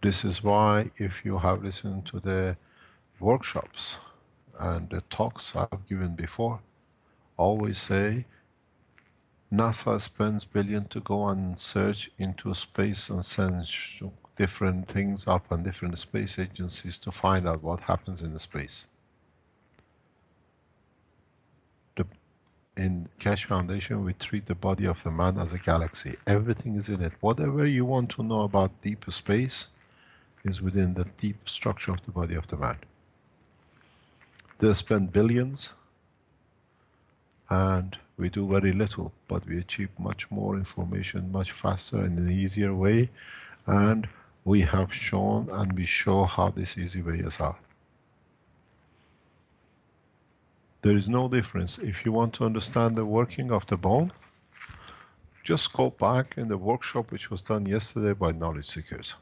This is why if you have listened to the workshops and the talks I've given before, always say NASA spends billions to go and search into space and send different things up on different space agencies to find out what happens in the space. In Keshe Foundation, we treat the body of the man as a galaxy. Everything is in it. Whatever you want to know about deep space is within the deep structure of the body of the man. They spend billions and we do very little, but we achieve much more information much faster and in an easier way, and we have shown and we show how these easy ways are. There is no difference. If you want to understand the working of the bone, just go back in the workshop which was done yesterday by knowledge seekers.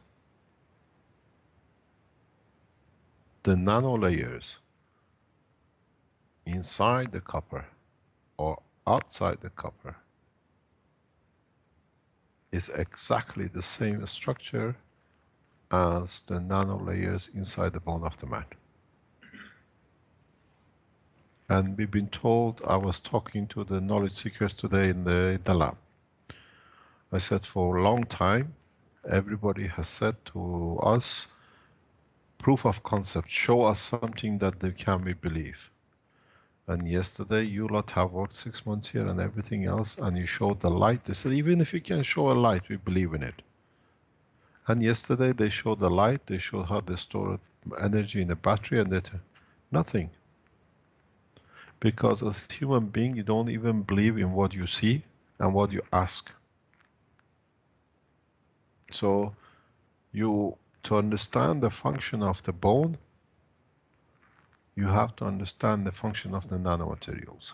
The nano layers inside the copper or outside the copper is exactly the same structure as the nano layers inside the bone of the man. And we've been told, I was talking to the knowledge seekers today in the lab. I said for a long time, everybody has said to us, proof of concept, show us something that they can be believe. And yesterday you lot have worked 6 months here and everything else, and you showed the light. They said, even if you can show a light, we believe in it. And yesterday they showed the light, they showed how they store energy in a battery, and that nothing. Because as a human being, you don't even believe in what you see and what you ask. So to understand the function of the bone, you have to understand the function of the nanomaterials.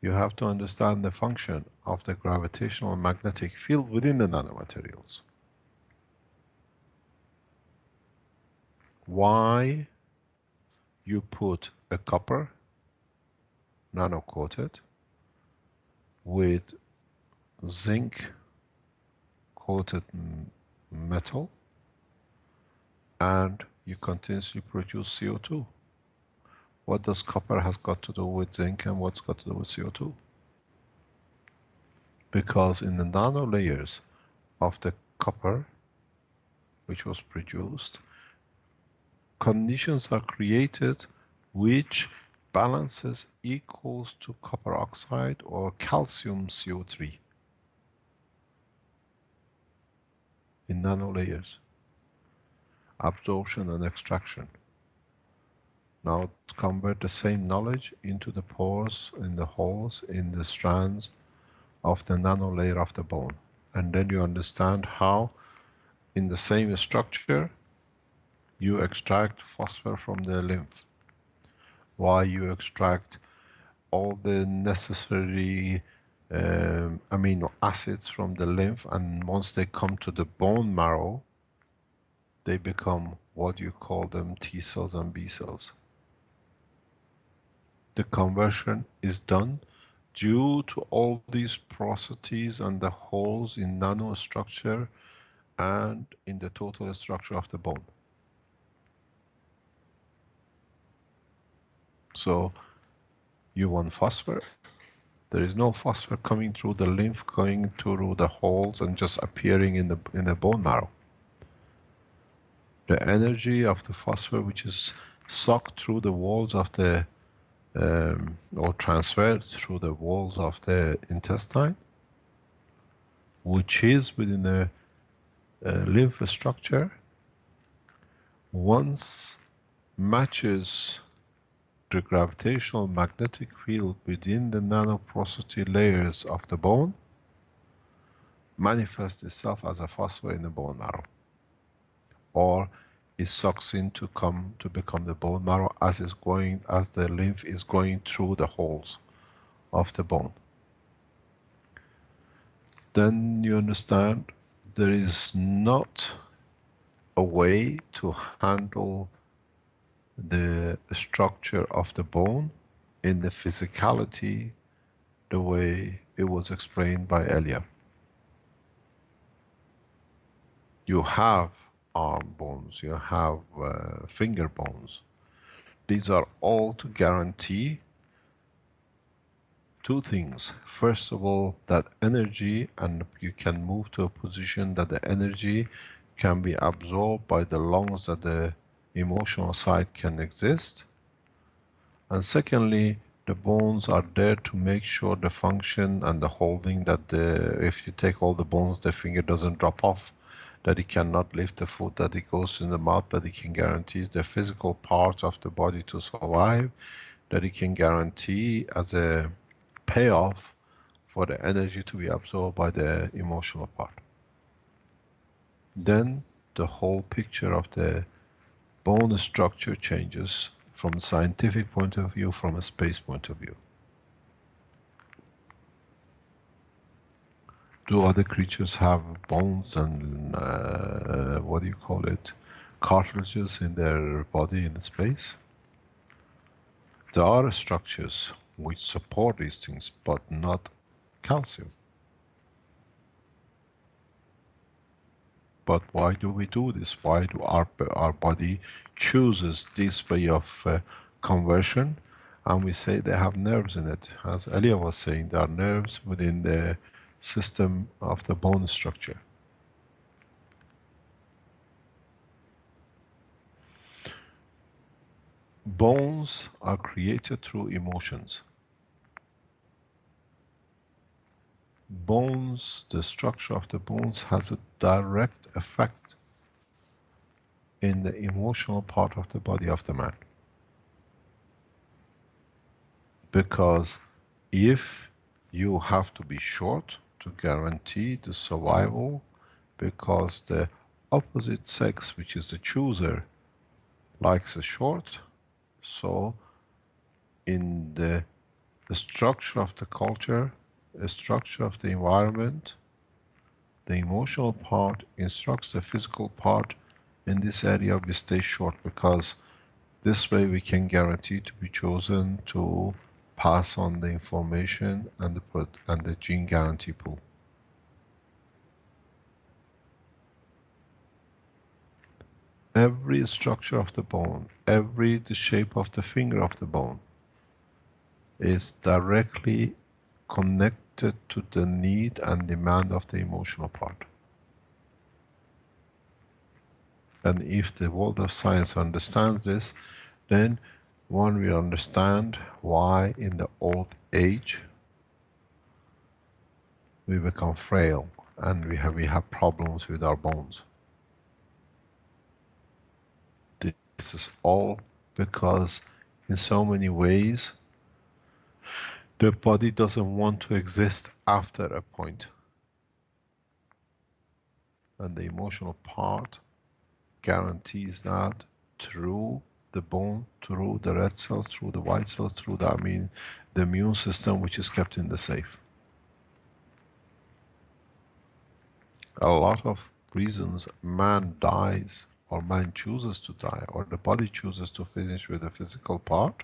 You have to understand the function of the gravitational and magnetic field within the nanomaterials. Why you put a copper nano-coated with zinc coated metal and you continuously produce CO2. What does copper has got to do with zinc and what's got to do with CO2? Because in the nano layers of the copper which was produced, conditions are created which balances equals to copper oxide or calcium CO3 in nano layers, absorption and extraction. Now convert the same knowledge into the pores, in the holes, in the strands of the nano layer of the bone, and then you understand how in the same structure you extract phosphor from the lymph, why you extract all the necessary amino acids from the lymph, and once they come to the bone marrow, they become what you call them T cells and B cells. The conversion is done due to all these processes and the holes in nanostructure and in the total structure of the bone. So you want phosphor. There is no phosphor coming through the lymph, going through the holes and just appearing in the bone marrow. The energy of the phosphor which is sucked through the walls of the or transferred through the walls of the intestine, which is within the lymph structure, once matches the gravitational magnetic field within the nanoporosity layers of the bone, manifests itself as a phosphor in the bone marrow, or it sucks in to come to become the bone marrow as the lymph is going through the holes of the bone. Then you understand there is not a way to handle the structure of the bone in the physicality the way it was explained by Elia. You have arm bones, you have finger bones. These are all to guarantee two things. First of all, that energy, and you can move to a position that the energy can be absorbed by the lungs, that the emotional side can exist. And secondly, the bones are there to make sure the function and the holding, that if you take all the bones, the finger doesn't drop off, that it cannot lift the foot, that it goes in the mouth, that it can guarantee the physical parts of the body to survive, that it can guarantee as a payoff for the energy to be absorbed by the emotional part. Then the whole picture of the bone structure changes from a scientific point of view, from a space point of view. Do other creatures have bones and what do you call it, cartilages in their body in space? There are structures which support these things, but not calcium. But why do we do this? Why do our body chooses this way of conversion? And we say they have nerves in it. As Elia was saying, there are nerves within the system of the bone structure. Bones are created through emotions. Bones, the structure of the bones has a direct effect in the emotional part of the body of the man. Because if you have to be short to guarantee the survival, because the opposite sex, which is the chooser, likes a short, so in the structure of the culture, the structure of the environment, the emotional part instructs the physical part, in this area we stay short, because this way we can guarantee to be chosen to pass on the information and the gene guarantee pool. Every structure of the bone, the shape of the finger of the bone is directly connected to the need and demand of the emotional part. And if the world of science understands this, then one will understand why in the old age we become frail and we have problems with our bones. This is all because in so many ways the body doesn't want to exist after a point. And the emotional part guarantees that through the bone, through the red cells, through the white cells, through the immune system, which is kept in the safe. A lot of reasons man dies, or man chooses to die, or the body chooses to finish with the physical part,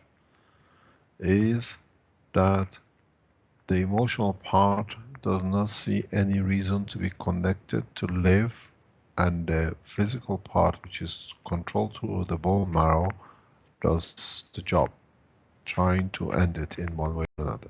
is that the emotional part does not see any reason to be connected to live, and the physical part, which is controlled through the bone marrow, does the job, trying to end it in one way or another.